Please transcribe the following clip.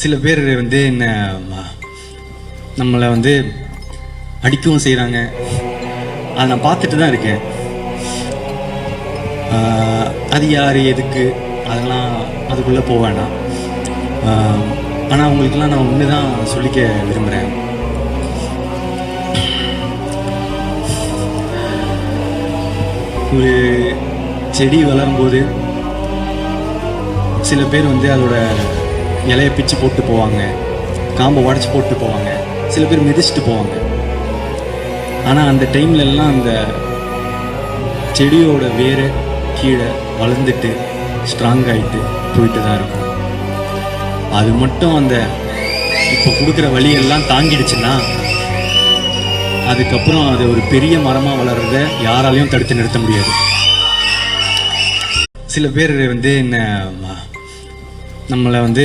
சில பேர் வந்து என்ன நம்மளை வந்து அடிக்கவும் செய்கிறாங்க. அதை நான் பார்த்துட்டு தான் இருக்கேன். அது யார் எதுக்கு அதெல்லாம் அதுக்குள்ளே போவேன்னா, ஆனால் அவங்களுக்கெல்லாம் நான் ஒன்று தான் சொல்லிக்க விரும்புகிறேன். ஒரு செடி வளரும்போது சில பேர் வந்து அதோட இலையை பிச்சு போட்டு போவாங்க, காம்பை உடச்சி போட்டு போவாங்க, சில பேர் மிதிச்சுட்டு போவாங்க. ஆனால் அந்த டைம்லலாம் அந்த செடியோட வேரை கீழே வளர்ந்துட்டு ஸ்ட்ராங் ஆகிட்டு போயிட்டு தான் இருக்கும். அது மட்டும் அந்த இப்போ கொடுக்குற வழியெல்லாம் தாங்கிடுச்சுன்னா அதுக்கப்புறம் அது ஒரு பெரிய மரமாக வளர்றத யாராலையும் தடுத்து நிறுத்த முடியாது. சில பேர் வந்து என்ன நம்மளை வந்து